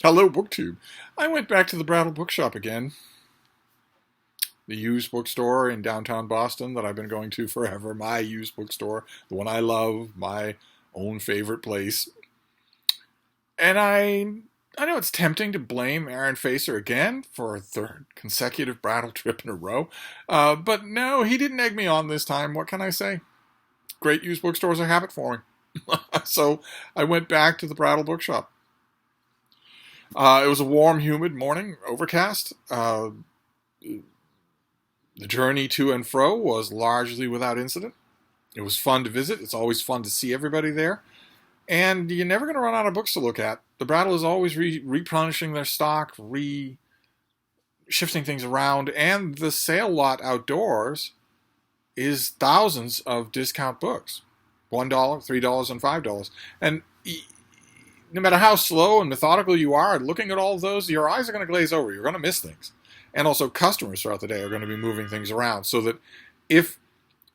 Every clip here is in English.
Hello, BookTube. I went back to the Brattle Bookshop again, the used bookstore in downtown Boston that I've been going to forever. My used bookstore, the one I love, my own favorite place. And I know it's tempting to blame Aaron Facer again for a third consecutive Brattle trip in a row, but no, he didn't egg me on this time. What can I say? Great used bookstores are a habit forming. So I went back to the Brattle Bookshop. It was a warm, humid morning, overcast. The journey to and fro was largely without incident. It was fun to visit. It's always fun to see everybody there. And you're never going to run out of books to look at. The Brattle is always replenishing their stock, shifting things around, and the sale lot outdoors is thousands of discount books. $1, $3, and $5. And no matter how slow and methodical you are looking at all of those, your eyes are going to glaze over. You're going to miss things. And also customers throughout the day are going to be moving things around so that if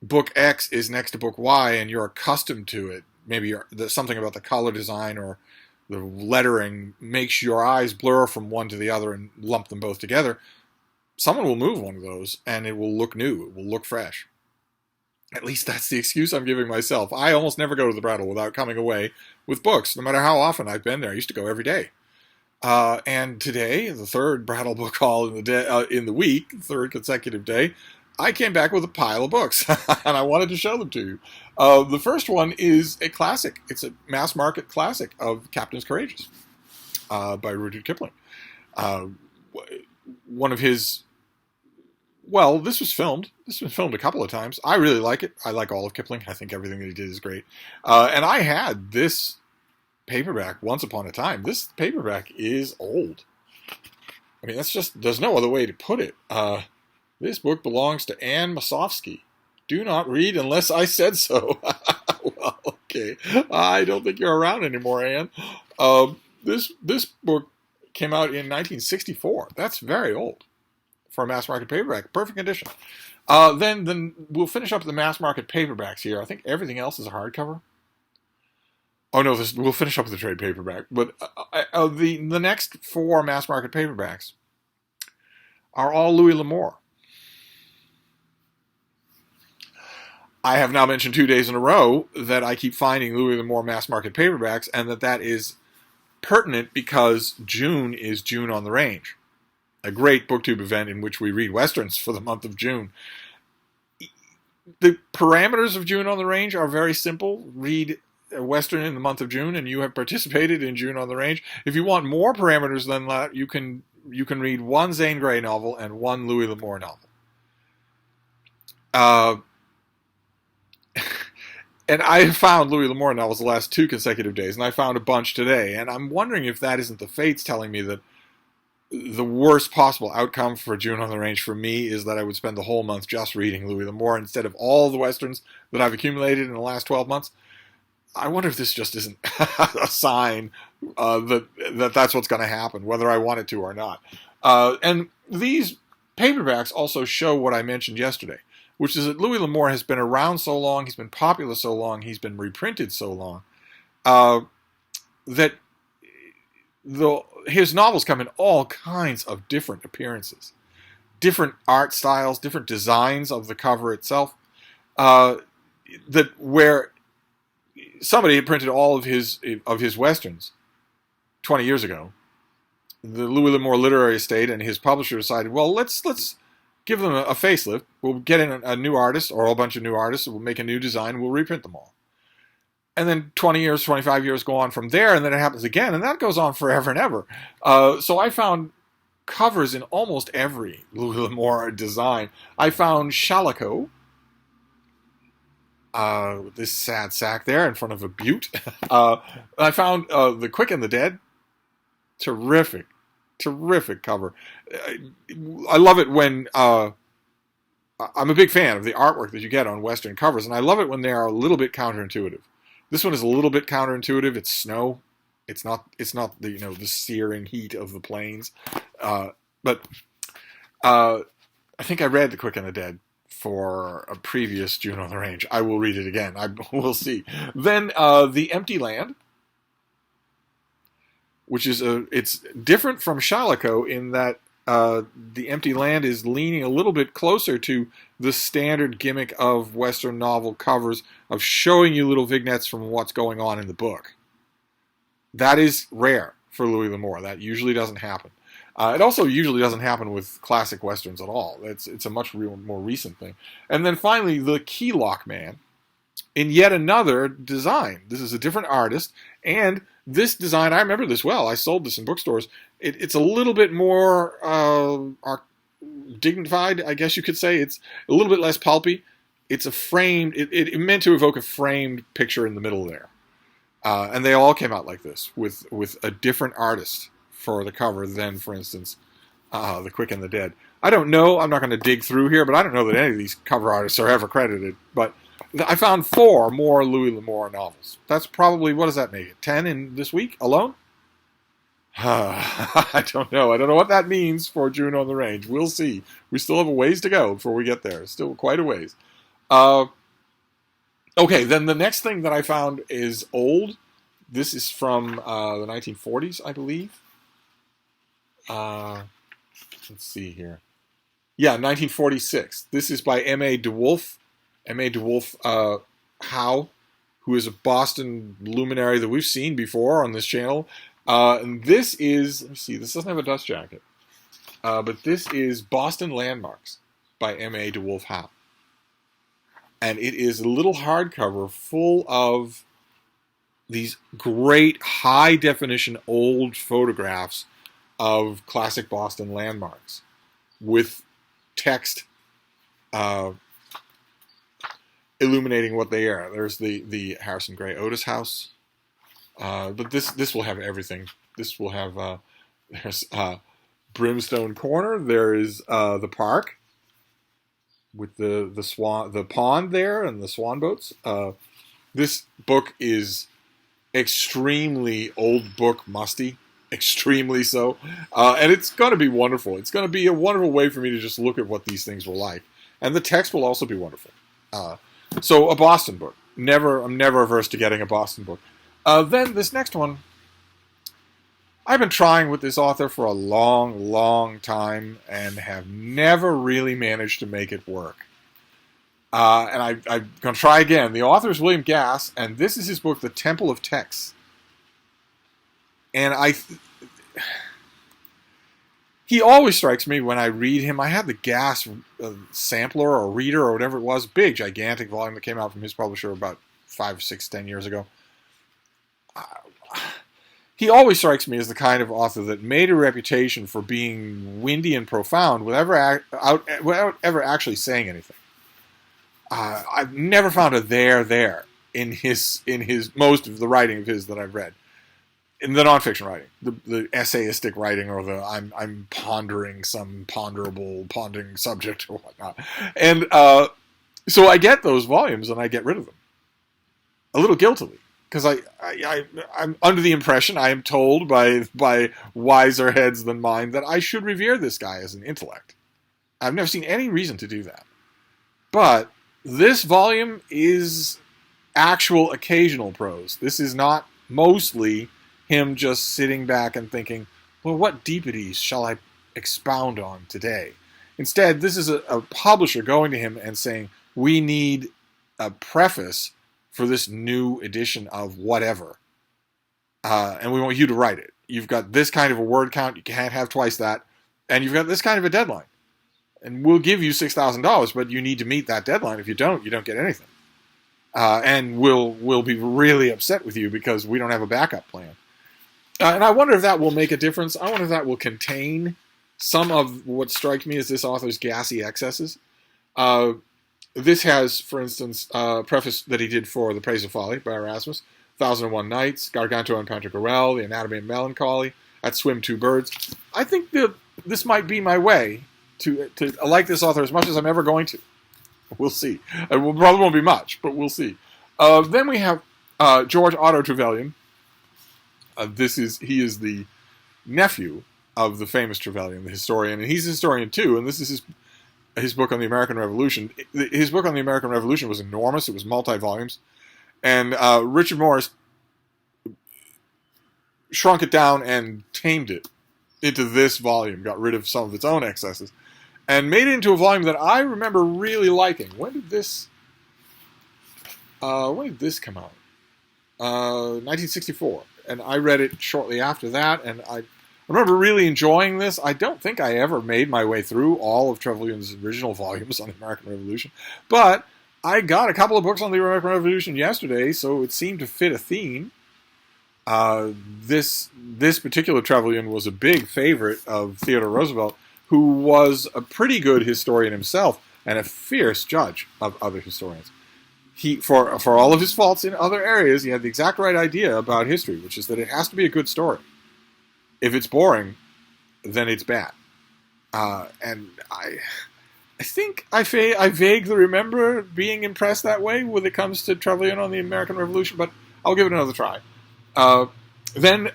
book X is next to book Y and you're accustomed to it, maybe something about the color design or the lettering makes your eyes blur from one to the other and lump them both together, someone will move one of those and it will look new. It will look fresh. At least that's the excuse I'm giving myself. I almost never go to the Brattle without coming away with books, no matter how often I've been there. I used to go every day. And today, the third Brattle book haul in the week, third consecutive day, I came back with a pile of books, and I wanted to show them to you. The first one is a classic. It's a mass market classic of Captain's Courageous by Rudyard Kipling. One of his... Well, this was filmed. This was filmed a couple of times. I really like it. I like all of Kipling. I think everything that he did is great. And I had this paperback once upon a time. This paperback is old. I mean, there's no other way to put it. This book belongs to Anne Masofsky. Do not read unless I said so. Well, okay. I don't think you're around anymore, Anne. This book came out in 1964. That's very old for a mass market paperback. Perfect condition. Then we'll finish up the mass market paperbacks here. I think everything else is a hardcover. Oh no, we'll finish up with the trade paperback. But the next four mass market paperbacks are all Louis L'Amour. I have now mentioned 2 days in a row that I keep finding Louis L'Amour mass market paperbacks, and that is pertinent because June is June on the Range, a great BookTube event in which we read Westerns for the month of June. The parameters of June on the Range are very simple. Read a Western in the month of June, and you have participated in June on the Range. If you want more parameters than that, you can read one Zane Grey novel and one Louis L'Amour novel. And I found Louis L'Amour novels the last 2 consecutive days, and I found a bunch today. And I'm wondering if that isn't the fates telling me that the worst possible outcome for June on the Range for me is that I would spend the whole month just reading Louis L'Amour instead of all the Westerns that I've accumulated in the last 12 months. I wonder if this just isn't a sign that's what's going to happen, whether I want it to or not. And these paperbacks also show what I mentioned yesterday, which is that Louis L'Amour has been around so long, he's been popular so long, he's been reprinted so long, that his novels come in all kinds of different appearances, different art styles, different designs of the cover itself, where somebody had printed all of his Westerns 20 years ago. The Louis L'Amour Literary Estate and his publisher decided, well, let's give them a facelift. We'll get in a new artist or a whole bunch of new artists. We'll make a new design. We'll reprint them all. And then 20 years, 25 years go on from there, and then it happens again, and that goes on forever and ever. So I found covers in almost every Louis L'Amour design. I found Chalico, with this sad sack there in front of a butte. I found The Quick and the Dead. Terrific cover. I love it when I'm a big fan of the artwork that you get on Western covers, and I love it when they are a little bit counterintuitive. This one is a little bit counterintuitive. It's snow. It's not the the searing heat of the plains. But I think I read The Quick and the Dead for a previous June on the Range. I will read it again. We'll see. Then The Empty Land. which is it's different from Shalako in that The Empty Land is leaning a little bit closer to the standard gimmick of Western novel covers of showing you little vignettes from what's going on in the book. That is rare for Louis L'Amour. That usually doesn't happen. It also usually doesn't happen with classic Westerns at all. It's a much more recent thing. And then finally, the Keylock Man, in yet another design. This is a different artist, and this design, I remember this well. I sold this in bookstores. It's a little bit more dignified, I guess you could say. It's a little bit less pulpy. It's a framed, it meant to evoke a framed picture in the middle there. And they all came out like this, with a different artist for the cover than, for instance, The Quick and the Dead. I don't know, I'm not going to dig through here, but I don't know that any of these cover artists are ever credited. But I found 4 more Louis L'Amour novels. That's probably, what does that make it, 10 in this week alone? I don't know. I don't know what that means for June on the Range. We'll see. We still have a ways to go before we get there. Still quite a ways. Okay, then the next thing that I found is old. This is from the 1940s, I believe. Let's see here. Yeah, 1946. This is by M.A. DeWolf. M.A. DeWolf Howe, who is a Boston luminary that we've seen before on this channel. And this is, let me see, this doesn't have a dust jacket. But this is Boston Landmarks by M.A. DeWolf Howe. And it is a little hardcover full of these great high-definition old photographs of classic Boston landmarks with text illuminating what they are. There's the Harrison Gray Otis house. But this will have everything. This will have there's Brimstone Corner. There is the park with the pond there and the swan boats. This book is extremely old book musty, extremely so, and it's going to be wonderful. It's going to be a wonderful way for me to just look at what these things were like, and the text will also be wonderful. So a Boston book. I'm never averse to getting a Boston book. Then this next one, I've been trying with this author for a long, long time and have never really managed to make it work. And I'm going to try again. The author is William Gass, and this is his book, The Temple of Texts. And he always strikes me when I read him. I had the Gass sampler or reader or whatever it was, big, gigantic volume that came out from his publisher about 5, 6, 10 years ago. He always strikes me as the kind of author that made a reputation for being windy and profound without ever actually saying anything. I've never found a there in his most of the writing of his that I've read. In the nonfiction writing, the essayistic writing, or the I'm pondering some pondering subject or whatnot. And so I get those volumes and I get rid of them. A little guiltily. Because I'm under the impression, I am told by wiser heads than mine, that I should revere this guy as an intellect. I've never seen any reason to do that. But this volume is actual occasional prose. This is not mostly him just sitting back and thinking, well, what deepities shall I expound on today? Instead, this is a publisher going to him and saying, we need a preface for this new edition of whatever. And we want you to write it. You've got this kind of a word count. You can't have twice that. And you've got this kind of a deadline. And we'll give you $6,000, but you need to meet that deadline. If you don't get anything. And we'll be really upset with you because we don't have a backup plan. And I wonder if that will make a difference. I wonder if that will contain some of what strikes me as this author's gassy excesses. This has, for instance, a preface that he did for The Praise of Folly by Erasmus, 1001 Nights, Gargantua and Pantagruel, The Anatomy of Melancholy, At Swim Two Birds. I think that this might be my way to like this author as much as I'm ever going to. We'll see. It probably won't be much, but we'll see. Then we have George Otto Trevelyan. He is the nephew of the famous Trevelyan, the historian, and he's a historian too, and this is his book on the American Revolution. His book on the American Revolution was enormous. It was multi-volumes. And Richard Morris shrunk it down and tamed it into this volume, got rid of some of its own excesses, and made it into a volume that I remember really liking. When did this come out? 1964. And I read it shortly after that, and I remember really enjoying this. I don't think I ever made my way through all of Trevelyan's original volumes on the American Revolution, but I got a couple of books on the American Revolution yesterday, so it seemed to fit a theme. This particular Trevelyan was a big favorite of Theodore Roosevelt, who was a pretty good historian himself and a fierce judge of other historians. He, for all of his faults in other areas, he had the exact right idea about history, which is that it has to be a good story. If it's boring, then it's bad. And I think I vaguely remember being impressed that way when it comes to Trevelyan on the American Revolution, but I'll give it another try. Then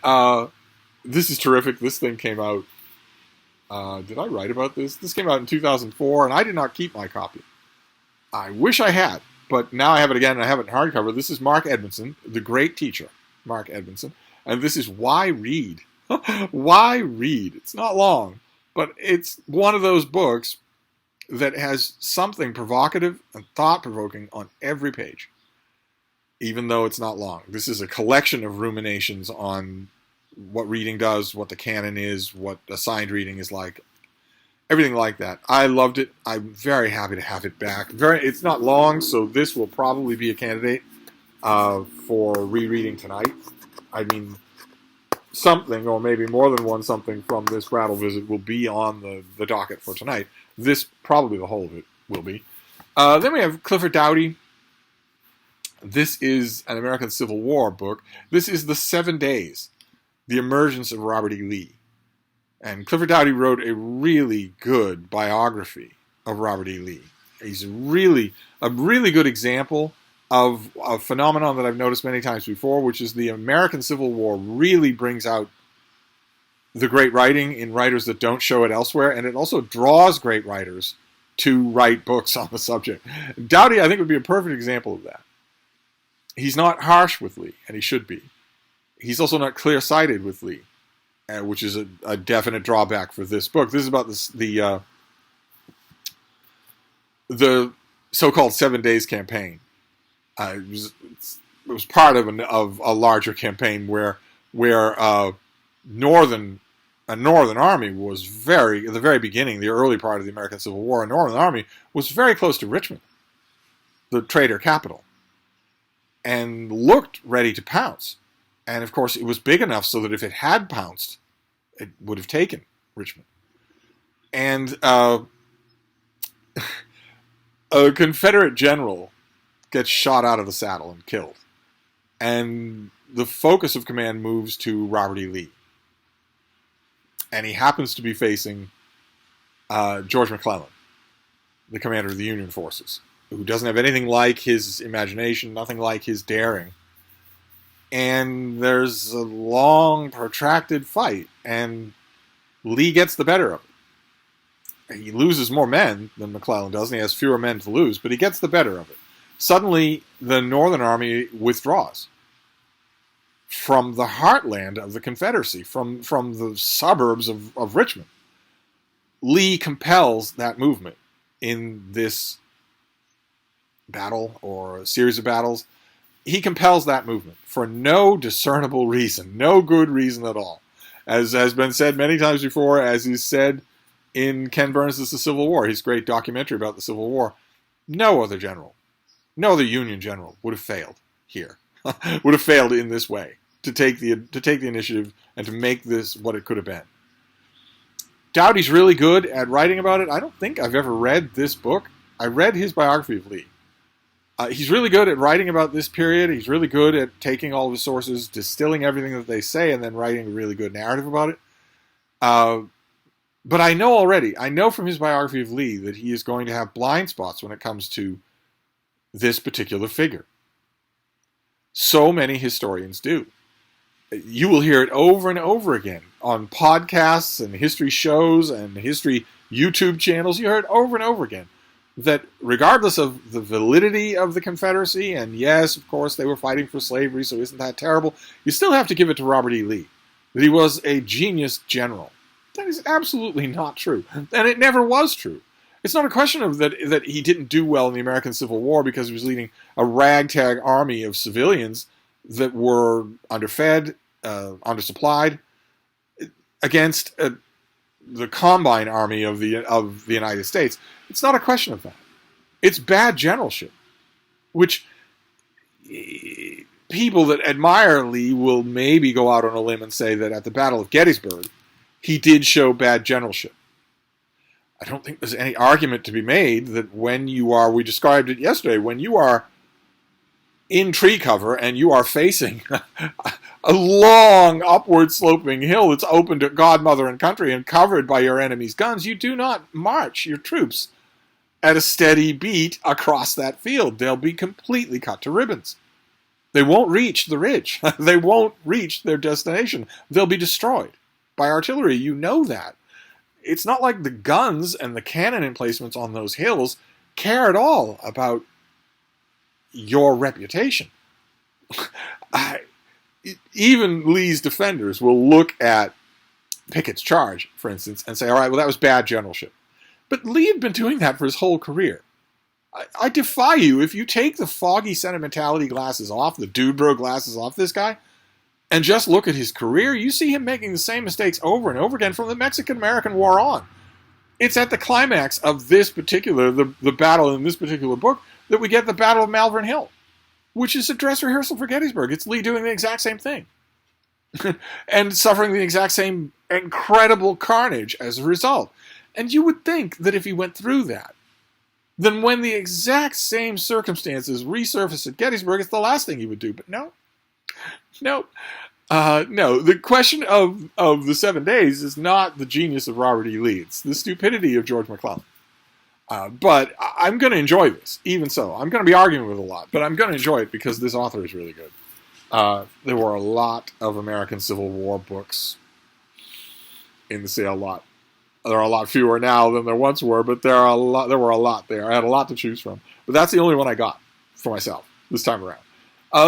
this is terrific. This thing came out. Did I write about this? This came out in 2004, and I did not keep my copy. I wish I had. But now I have it again, and I have it in hardcover. This is Mark Edmonson, the great teacher, Mark Edmonson. And this is Why Read? Why Read? It's not long, but it's one of those books that has something provocative and thought-provoking on every page, even though it's not long. This is a collection of ruminations on what reading does, what the canon is, what assigned reading is like. Everything like that. I loved it. I'm very happy to have it back. It's not long, so this will probably be a candidate for rereading tonight. I mean, something, or maybe more than one something from this Brattle visit will be on the docket for tonight. This, probably the whole of it, will be. Then we have Clifford Dy. This is an American Civil War book. This is The 7 Days, The Emergence of Robert E. Lee. And Clifford Dy wrote a really good biography of Robert E. Lee. He's a really good example of a phenomenon that I've noticed many times before, which is the American Civil War really brings out the great writing in writers that don't show it elsewhere, and it also draws great writers to write books on the subject. Dy, I think, would be a perfect example of that. He's not harsh with Lee, and he should be. He's also not clear-sighted with Lee, which is a definite drawback for this book. This is about the so-called 7 Days campaign. It was part of a larger campaign where a Northern Army was at the very beginning, the early part of the American Civil War, a Northern Army was very close to Richmond, the trader capital, and looked ready to pounce. And of course, it was big enough so that if it had pounced, it would have taken Richmond. And a Confederate general gets shot out of the saddle and killed. And the focus of command moves to Robert E. Lee. And he happens to be facing George McClellan, the commander of the Union forces, who doesn't have anything like his imagination, nothing like his daring. And there's a long, protracted fight, and Lee gets the better of it. He loses more men than McClellan does, and he has fewer men to lose, but he gets the better of it. Suddenly, the Northern Army withdraws from the heartland of the Confederacy, from the suburbs of Richmond. Lee compels that movement in this battle, or a series of battles. He compels that movement for no discernible reason, no good reason at all. As has been said many times before, as is said in Ken Burns' The Civil War, his great documentary about the Civil War, no other Union general would have failed here, would have failed in this way, to take the initiative and to make this what it could have been. Doughty's really good at writing about it. I don't think I've ever read this book. I read his biography of Lee. He's really good at writing about this period. He's really good at taking all of his sources, distilling everything that they say, and then writing a really good narrative about it. But I know from his biography of Lee that he is going to have blind spots when it comes to this particular figure. So many historians do. You will hear it over and over again on podcasts and history shows and history YouTube channels. You hear it over and over again. That regardless of the validity of the Confederacy, and yes, of course, they were fighting for slavery, so isn't that terrible? You still have to give it to Robert E. Lee. that he was a genius general. That is absolutely not true. And it never was true. It's not a question of that he didn't do well in the American Civil War because he was leading a ragtag army of civilians that were underfed, undersupplied, against the Combine Army of the United States. It's not a question of that. It's bad generalship, which people that admire Lee will maybe go out on a limb and say that at the Battle of Gettysburg, he did show bad generalship. I don't think there's any argument to be made that when you are, we described it yesterday, when you are in tree cover and you are facing a long upward sloping hill that's open to God, mother, and country and covered by your enemy's guns, you do not march your troops at a steady beat across that field. They'll be completely cut to ribbons. They won't reach the ridge. They won't reach their destination. They'll be destroyed by artillery. You know that. It's not like the guns and the cannon emplacements on those hills care at all about your reputation. Even Lee's defenders will look at Pickett's charge, for instance, and say, all right, well, that was bad generalship. But Lee had been doing that for his whole career. I defy you, if you take the foggy sentimentality glasses off, the dude bro glasses off this guy, and just look at his career, you see him making the same mistakes over and over again from the Mexican-American War on. It's at the climax of this particular, the battle in this particular book, that we get the Battle of Malvern Hill, which is a dress rehearsal for Gettysburg. It's Lee doing the exact same thing. And suffering the exact same incredible carnage as a result. And you would think that if he went through that, then when the exact same circumstances resurface at Gettysburg, it's the last thing he would do. But no. No. The question of the 7 days is not the genius of Robert E. Lee. It's the stupidity of George McClellan. But I'm going to enjoy this, even so. I'm going to be arguing with a lot, but I'm going to enjoy it because this author is really good. There were a lot of American Civil War books in the sale lot. There are a lot fewer now than there once were, but there were a lot there. I had a lot to choose from. But that's the only one I got for myself this time around.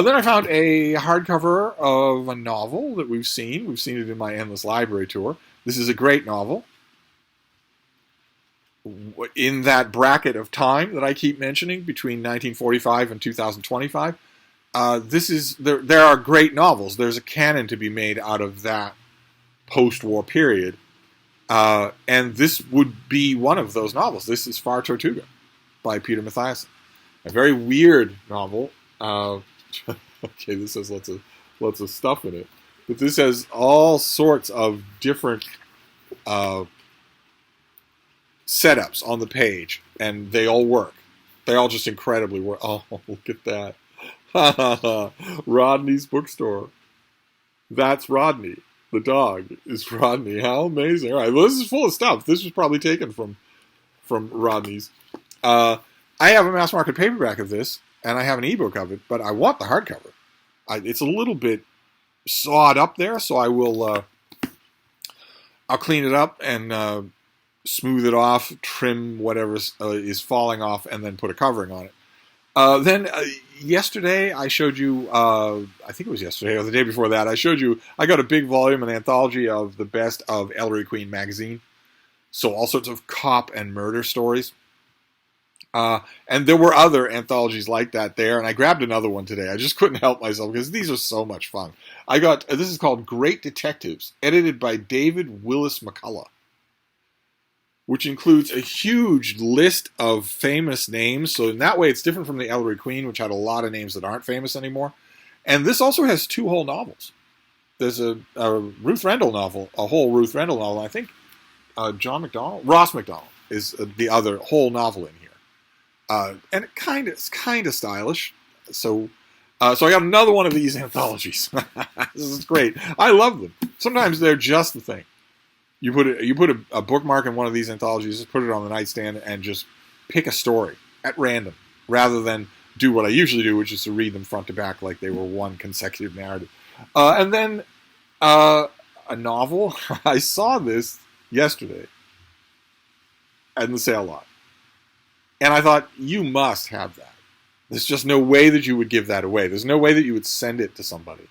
Then I found a hardcover of a novel that we've seen. We've seen it in my Endless Library tour. This is a great novel. In that bracket of time that I keep mentioning, between 1945 and 2025, there are great novels. There's a canon to be made out of that post-war period. And this would be one of those novels. This is Far Tortuga by Peter Mathiasson. A very weird novel. Okay, this has lots of stuff in it. But this has all sorts of different setups on the page, and they all work. They all just incredibly work. Oh, look at that. Rodney's bookstore. That's Rodney. The dog is Rodney. How amazing. All right, well, this is full of stuff. This was probably taken from Rodney's. I have a mass market paperback of this, and I have an ebook of it, but I want the hardcover. It's a little bit sawed up there, so I will I'll clean it up and smooth it off, trim whatever is falling off, and then put a covering on it. Then yesterday I showed you, I think it was yesterday or the day before that, I showed you, I got a big volume, an anthology of the best of Ellery Queen magazine. So all sorts of cop and murder stories. And there were other anthologies like that there, and I grabbed another one today. I just couldn't help myself because these are so much fun. This is called Great Detectives, edited by David Willis McCullough, which includes a huge list of famous names. So in that way, it's different from the Ellery Queen, which had a lot of names that aren't famous anymore. And this also has 2 whole novels. There's a Ruth Rendell novel, a whole Ruth Rendell novel. I think Ross McDonald is the other whole novel in here. And it's kind of stylish. So I got another one of these anthologies. This is great. I love them. Sometimes they're just the thing. You put a bookmark in one of these anthologies, just put it on the nightstand, and just pick a story at random, rather than do what I usually do, which is to read them front to back like they were one consecutive narrative. And then a novel. I saw this yesterday in the sale lot, and I thought, you must have that. There's just no way that you would give that away. There's no way that you would send it to somebody.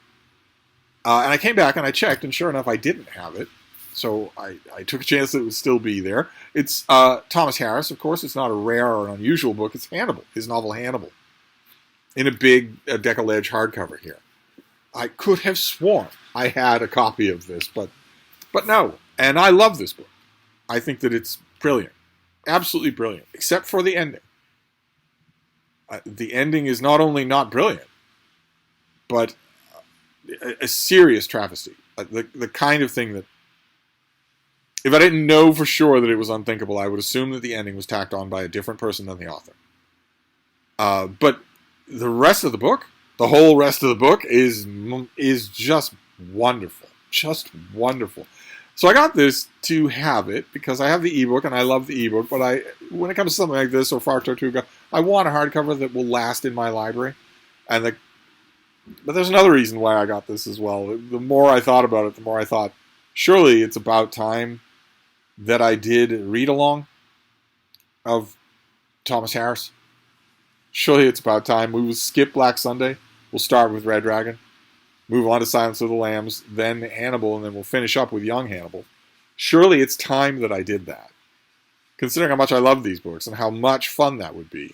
And I came back and I checked, and sure enough, I didn't have it. So I took a chance that it would still be there. It's Thomas Harris, of course. It's not a rare or an unusual book. It's Hannibal, his novel Hannibal, in a big decal-edge hardcover here. I could have sworn I had a copy of this, but no. And I love this book. I think that it's brilliant. Absolutely brilliant, except for the ending. The ending is not only not brilliant, but a serious travesty. The kind of thing that, if I didn't know for sure that it was unthinkable, I would assume that the ending was tacked on by a different person than the author. But the rest of the book, the whole rest of the book, is just wonderful. Just wonderful. So I got this to have it because I have the ebook and I love the ebook. But when it comes to something like this, or Far Tortuga, I want a hardcover that will last in my library. But there's another reason why I got this as well. The more I thought about it, the more I thought, surely it's about time that I did read along of Thomas Harris. Surely it's about time. We will skip Black Sunday. We'll start with Red Dragon. Move on to Silence of the Lambs, then Hannibal, and then we'll finish up with Young Hannibal. Surely it's time that I did that. Considering how much I love these books and how much fun that would be.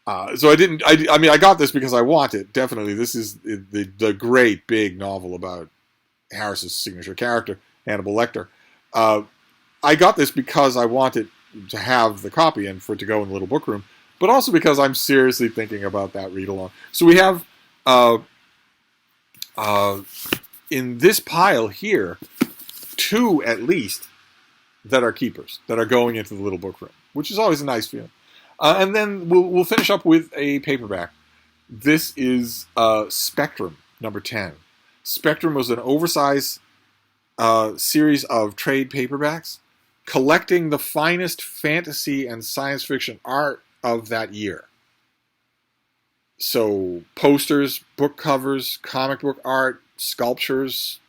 So I didn't. I got this because I want it. Definitely, this is the great big novel about Harris's signature character, Hannibal Lecter. I got this because I wanted to have the copy and for it to go in the little book room, but also because I'm seriously thinking about that read along. So we have in this pile here 2 at least that are keepers that are going into the little book room, which is always a nice feeling. And then we'll finish up with a paperback. This is Spectrum, number 10. Spectrum was an oversized series of trade paperbacks collecting the finest fantasy and science fiction art of that year. So posters, book covers, comic book art, sculptures,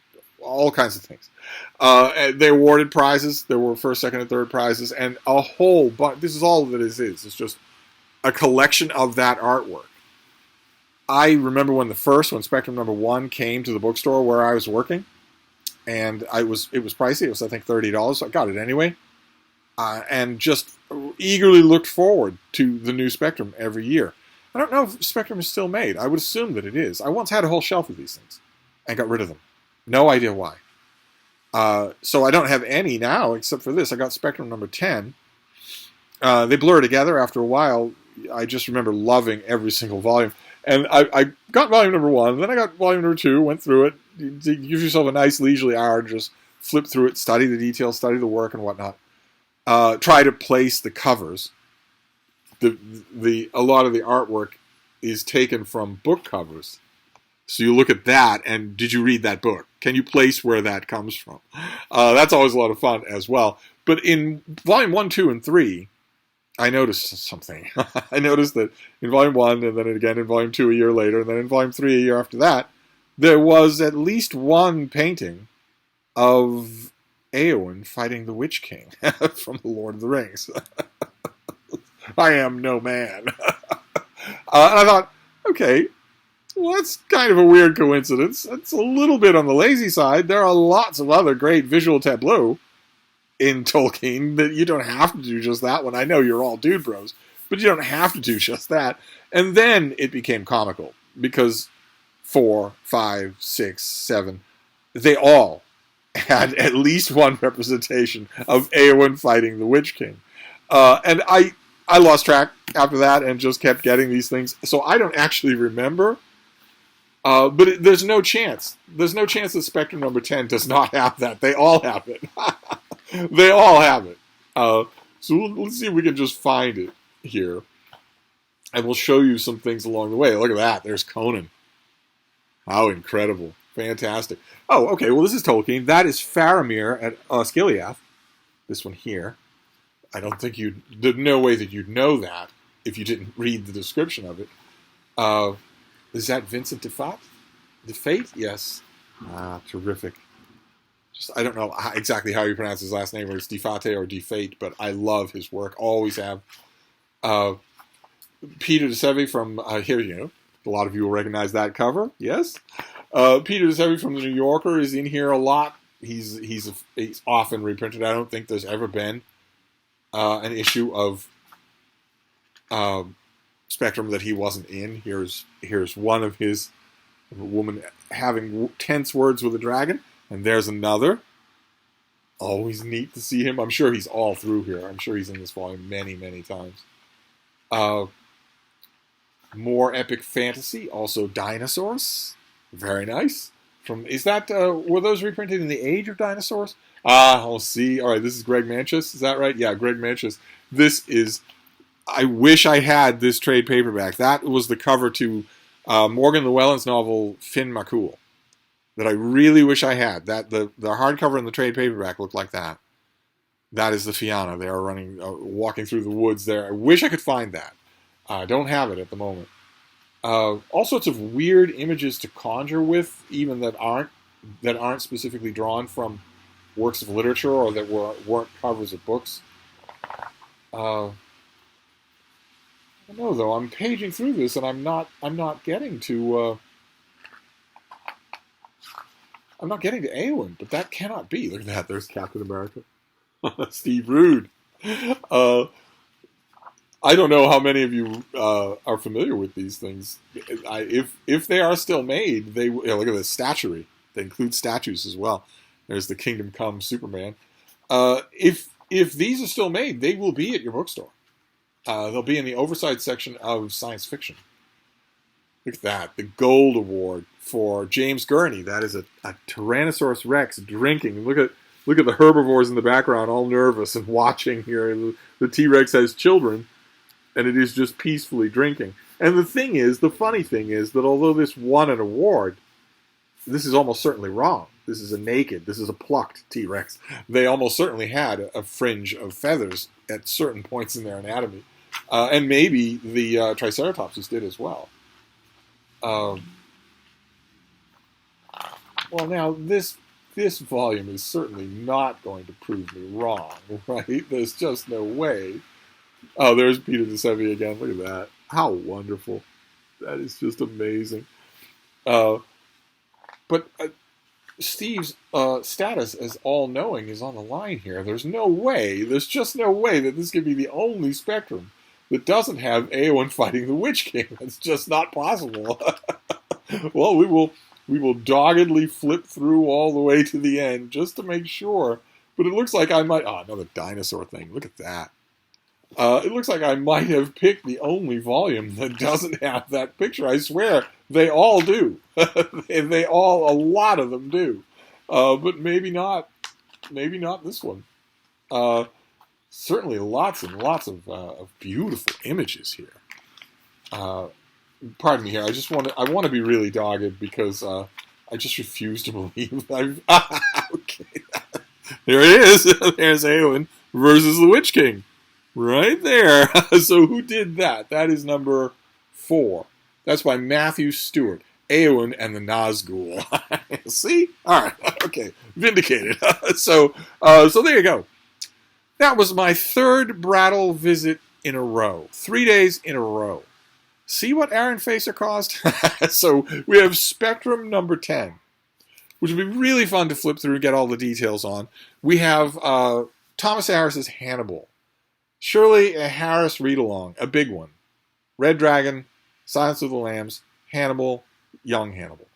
all kinds of things. They awarded prizes. There were first, second, and third prizes, and a whole bunch. This is all that it is. It's just a collection of that artwork. I remember when Spectrum number 1 came to the bookstore where I was working, and it was pricey. It was, I think, $30. So I got it anyway, and just eagerly looked forward to the new Spectrum every year. I don't know if Spectrum is still made. I would assume that it is. I once had a whole shelf of these things and got rid of them. No idea why. So I don't have any now except for this. I got Spectrum number 10. They blur together after a while. I just remember loving every single volume. And I got volume number 1, then I got volume number 2, went through it. You give yourself a nice leisurely hour to just flip through it, study the details, study the work and whatnot. Try to place the covers. A lot of the artwork is taken from book covers. So you look at that, and did you read that book? Can you place where that comes from? That's always a lot of fun as well. But in volume 1, 2, and 3, I noticed something. I noticed that in volume 1, and then again in volume 2 a year later, and then in volume 3 a year after that, there was at least one painting of Eowyn fighting the Witch King from The Lord of the Rings. I am no man. And I thought, okay, well, that's kind of a weird coincidence. It's a little bit on the lazy side. There are lots of other great visual tableaux in Tolkien that you don't have to do just that one. I know you're all dude bros, but you don't have to do just that. And then it became comical because 4, 5, 6, 7, they all had at least one representation of Eowyn fighting the Witch King. And I lost track after that and just kept getting these things. So I don't actually remember. But there's no chance. There's no chance that Spectrum number 10 does not have that. They all have it. They all have it. So let's see if we can just find it here. And we'll show you some things along the way. Look at that. There's Conan. How incredible. Fantastic. Oh, okay. Well, this is Tolkien. That is Faramir at Osgiliath. This one here. I don't think there's no way that you'd know that if you didn't read the description of it. Is that Vincent DeFate? Yes. Terrific. I don't know exactly how you pronounce his last name, whether it's DeFate or DeFate, but I love his work. Always have. Peter de Seve from here, a lot of you will recognize that cover. Yes. Peter Desevi from the New Yorker is in here a lot. He's often reprinted. I don't think there's ever been an issue of Spectrum that he wasn't in. Here's one of his woman having tense words with a dragon, and there's another. Always neat to see him. I'm sure he's all through here. I'm sure he's in this volume many, many times. More epic fantasy, also dinosaurs. Very nice. Were those reprinted in the Age of Dinosaurs? I'll see. All right, this is Greg Manchus. Is that right? Yeah, Greg Manchus. This is. I wish I had this trade paperback. That was the cover to Morgan Llewellyn's novel Finn McCool. That I really wish I had. That the hardcover and the trade paperback looked like that. That is the Fianna. They are walking through the woods there. I wish I could find that. I don't have it at the moment. All sorts of weird images to conjure with, even that aren't specifically drawn from works of literature or that weren't covers of books. I don't know though. I'm paging through this and I'm not getting to. I'm not getting to Eowyn, but that cannot be. Look at that. There's Captain America. Steve Rude. I don't know how many of you are familiar with these things. If they are still made, look at the statuary. They include statues as well. There's the Kingdom Come Superman. If these are still made, they will be at your bookstore. They'll be in the oversight section of science fiction. Look at that. The Gold Award for James Gurney. That is a Tyrannosaurus Rex drinking. Look at the herbivores in the background, all nervous and watching here. The T-Rex has children, and it is just peacefully drinking. And the funny thing is that although this won an award, this is almost certainly wrong. This is a plucked T-Rex. They almost certainly had a fringe of feathers at certain points in their anatomy. And maybe the Triceratopses did as well. Well, now this volume is certainly not going to prove me wrong, right? There's just no way. Oh, there's Peter Desevi again. Look at that. How wonderful. That is just amazing. But Steve's status as all-knowing is on the line here. There's just no way that this could be the only Spectrum that doesn't have Eowyn fighting the Witch King. That's just not possible. Well, we will doggedly flip through all the way to the end just to make sure. But it looks like I might... another dinosaur thing. Look at that. It looks like I might have picked the only volume that doesn't have that picture. I swear, they all do. A lot of them do. But maybe not this one. Certainly lots and lots of beautiful images here. Pardon me here. I want to be really dogged because I just refuse to believe I've... Okay. There it is. There's Eowyn versus the Witch King. Right there. So who did that? That is number 4. That's by Matthew Stewart. Eowyn and the Nazgul. See? All right. Okay. Vindicated. So there you go. That was my 3rd Brattle visit in a row. 3 days in a row. See what Aaron Facer caused? So we have Spectrum number 10, which would be really fun to flip through and get all the details on. We have Thomas Harris's Hannibal. Surely a Harris read-along, a big one. Red Dragon, Silence of the Lambs, Hannibal, Young Hannibal.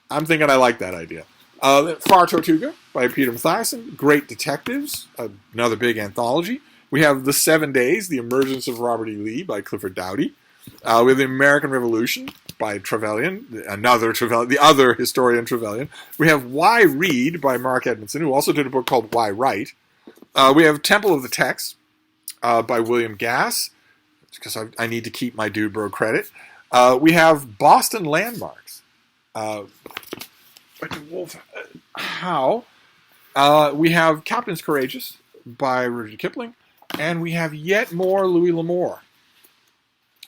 I'm thinking I like that idea. Far Tortuga by Peter Mathiasson, Great Detectives, another big anthology. We have The 7 Days, The Emergence of Robert E. Lee by Clifford Dy. We have The American Revolution by Trevelyan, the other historian Trevelyan. We have Why Read by Mark Edmonson, who also did a book called Why Write. We have Temple of the Text by William Gass, because I need to keep my Dude Bro credit. We have Boston Landmarks. How? We have Captains Courageous by Rudyard Kipling. And we have yet more Louis L'Amour.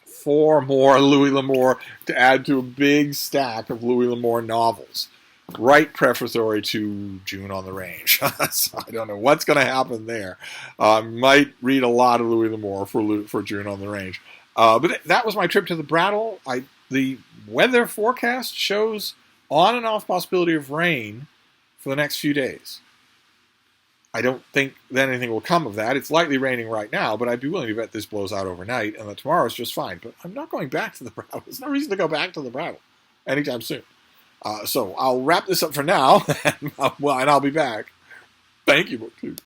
4 more Louis L'Amour to add to a big stack of Louis L'Amour novels. Right prefatory to June on the Range. So I don't know what's going to happen there. I might read a lot of Louis L'Amour for June on the Range. But that was my trip to the Brattle. I the weather forecast shows on and off possibility of rain for the next few days. I don't think that anything will come of that. It's lightly raining right now, but I'd be willing to bet this blows out overnight and that tomorrow's just fine. But I'm not going back to the Brattle. There's no reason to go back to the Brattle anytime soon. So I'll wrap this up for now, and I'll be back. Thank you, BookTube.